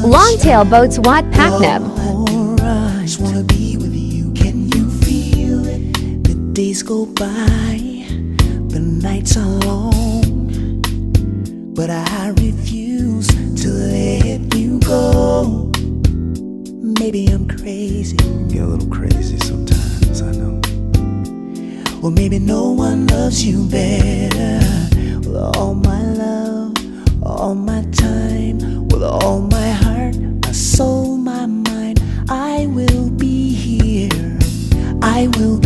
Longtail boats wat Paknam. I just wanna be with you. Can you feel it? The days go by, the nights are long, but I refuse to let you go. Maybe I'm crazy. Get a little crazy sometimes, I know. Or maybe no one loves you better. With all my love, all my time, with all my heart, my soul, my mind, I will be here. I will